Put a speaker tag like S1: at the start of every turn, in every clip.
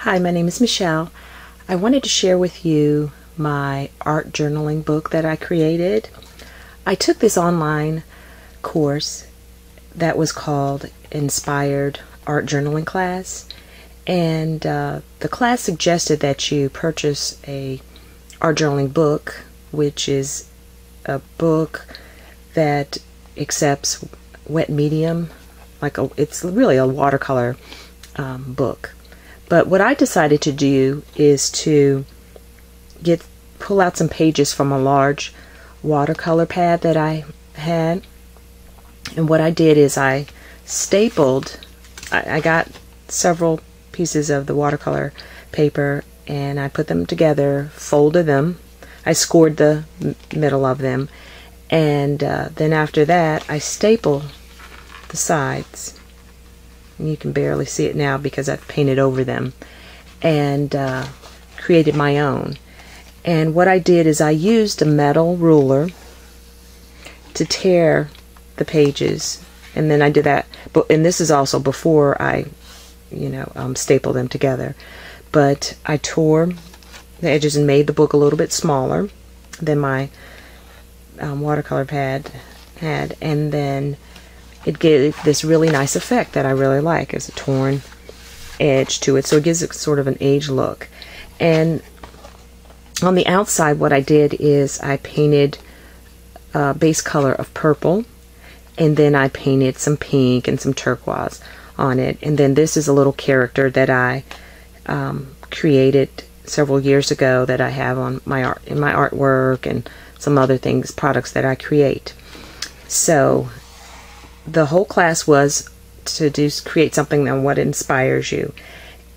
S1: Hi, my name is Michelle. I wanted to share with you my art journaling book that I created. I took this online course that was called Inspired Art Journaling class, and the class suggested that you purchase a art journaling book, which is a book that accepts wet medium, it's really a watercolor book. But what I decided to do is to pull out some pages from a large watercolor pad that I had. And what I did is I stapled, I got several pieces of the watercolor paper and I put them together, folded them. I scored the middle of them. And then after that, I staple the sides. And you can barely see it now because I've painted over them, and created my own. And what I did is I used a metal ruler to tear the pages, and then I did that, and this is also before I stapled them together. But I tore the edges and made the book a little bit smaller than my watercolor pad had, and then it gave this really nice effect that I really like. It's a torn edge to it, so it gives it sort of an aged look. And on the outside, what I did is I painted a base color of purple, and then I painted some pink and some turquoise on it. And then this is a little character that I created several years ago that I have on my artwork and some other things, products that I create. So the whole class was to create something on what inspires you.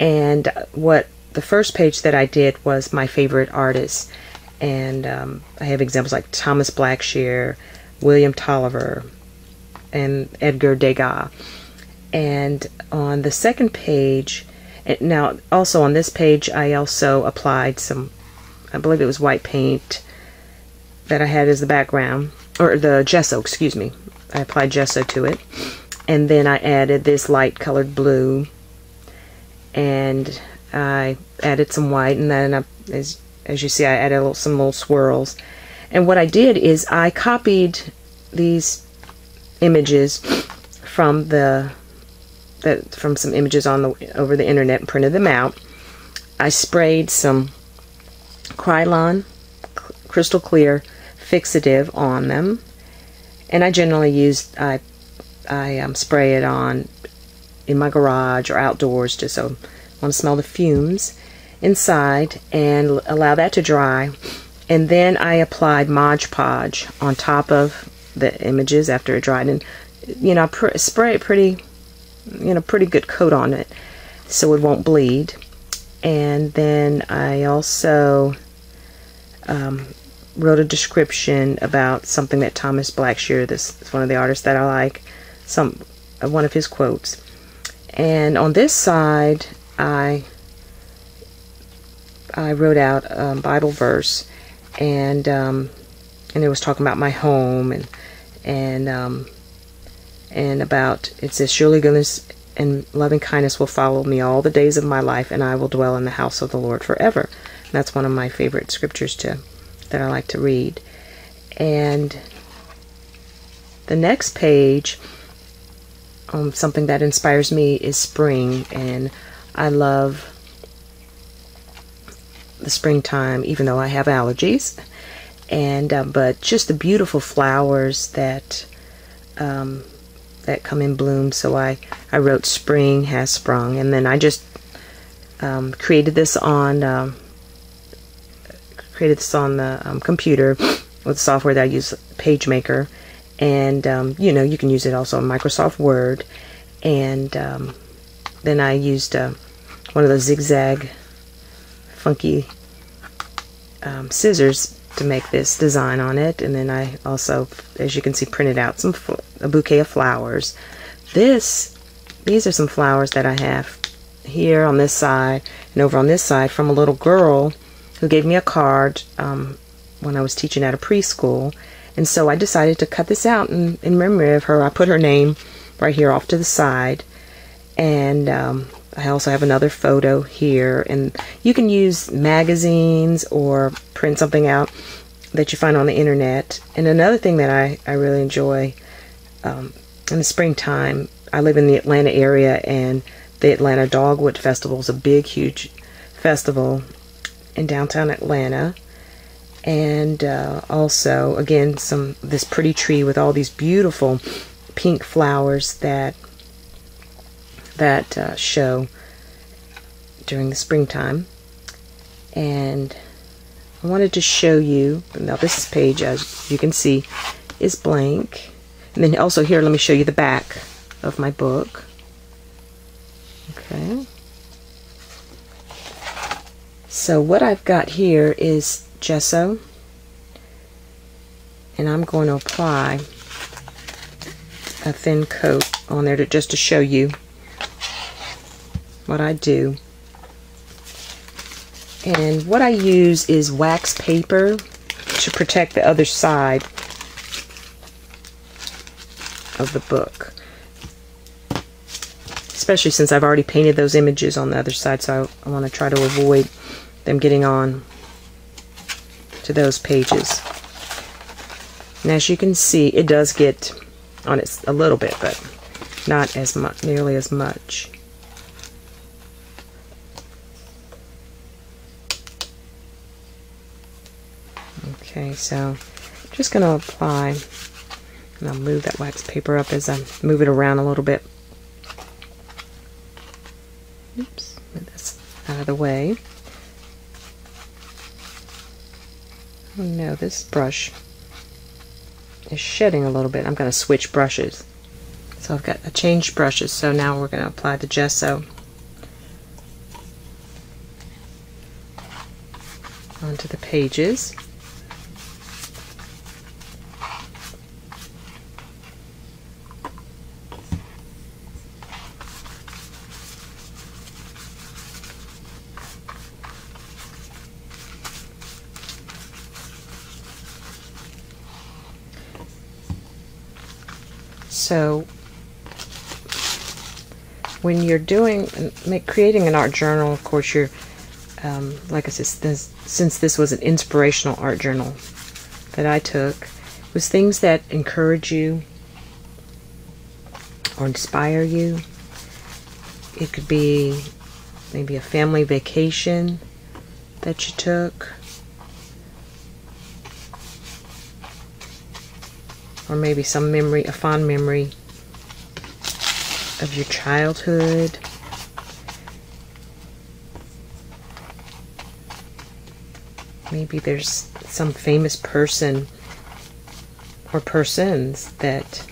S1: And what the first page that I did was my favorite artists. And I have examples like Thomas Blackshear, William Tolliver, and Edgar Degas. And on the second page, now also on this page, I also applied some, I believe it was white paint that I had as the background, or the gesso, excuse me. I applied gesso to it, and then I added this light colored blue, and I added some white, and then as you see, I added some little swirls. And what I did is I copied these images from some images over the internet and printed them out. I sprayed some Krylon crystal clear fixative on them. And I generally I spray it on in my garage or outdoors, just so I want to smell the fumes inside, and allow that to dry. And then I applied Mod Podge on top of the images after it dried, and spray it pretty good coat on it so it won't bleed. And then I also wrote a description about something that Thomas Blackshear, this is one of the artists that I like, one of his quotes. And on this side, I wrote out a Bible verse, and it was talking about my home, and about, it says, surely goodness and loving kindness will follow me all the days of my life, and I will dwell in the house of the Lord forever. And that's one of my favorite scriptures that I like to read. And the next page, something that inspires me is spring, and I love the springtime, even though I have allergies. And but just the beautiful flowers that come in bloom. So I wrote spring has sprung, and then I just created this on the computer with software that I use, PageMaker, and you can use it also in Microsoft Word. And then I used one of those zigzag funky scissors to make this design on it. And then I also, as you can see, printed out a bouquet of flowers. These are some flowers that I have here on this side and over on this side from a little girl who gave me a card when I was teaching at a preschool. And so I decided to cut this out in memory of her. I put her name right here off to the side, and I also have another photo here, and you can use magazines or print something out that you find on the internet. And another thing that I really enjoy in the springtime, I live in the Atlanta area, and the Atlanta Dogwood Festival is a big, huge festival in downtown Atlanta. And also, again, this pretty tree with all these beautiful pink flowers that show during the springtime. And I wanted to show you, now this page, as you can see, is blank. And then also here, let me show you the back of my book. Okay. So what I've got here is gesso, and I'm going to apply a thin coat on there just to show you what I do. And what I use is wax paper to protect the other side of the book, especially since I've already painted those images on the other side, so I want to try to avoid them getting on to those pages. And as you can see, it does get on it a little bit, but not as much, nearly as much. Okay, so I'm just going to apply, and I'll move that wax paper up as I move it around a little bit. Oops, move this out of the way. Oh no, this brush is shedding a little bit. I'm going to switch brushes. So I changed brushes, so now we're going to apply the gesso onto the pages. So when you're creating an art journal, of course, you're like I said, since this was an inspirational art journal that I took, it was things that encourage you or inspire you. It could be maybe a family vacation that you took, or maybe some memory, a fond memory of your childhood. Maybe there's some famous person or persons that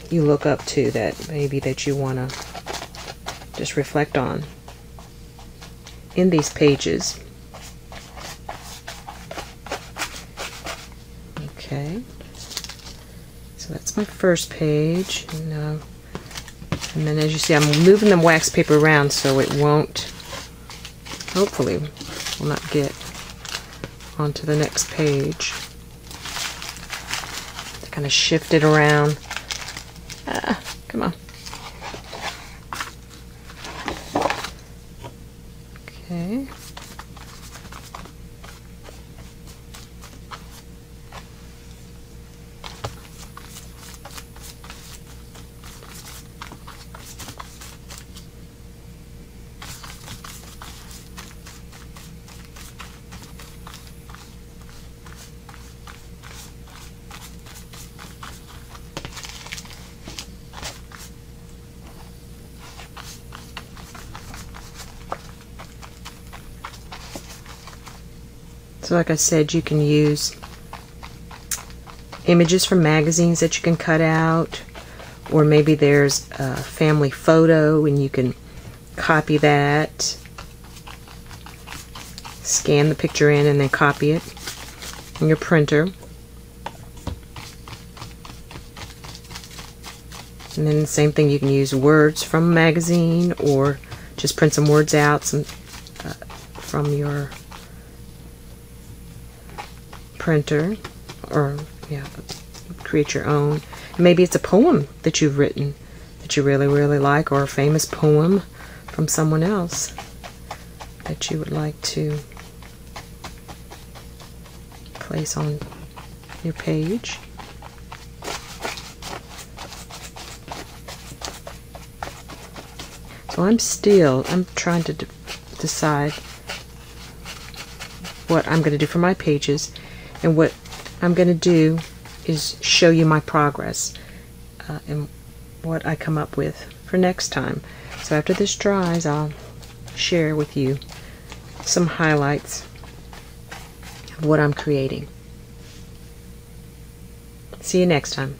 S1: you look up to, that you want to just reflect on in these pages. Okay, so that's my first page, and then as you see, I'm moving the wax paper around so it won't, hopefully, will not get onto the next page. To kind of shift it around. Come on. Okay. So like I said, you can use images from magazines that you can cut out, or maybe there's a family photo and you can copy that, scan the picture in and then copy it in your printer. And then the same thing, you can use words from a magazine or just print some words out from your printer, or create your own. Maybe it's a poem that you've written that you really, really like, or a famous poem from someone else that you would like to place on your page. So I'm trying to decide what I'm going to do for my pages, and what I'm going to do is show you my progress and what I come up with for next time. So after this dries, I'll share with you some highlights of what I'm creating. See you next time.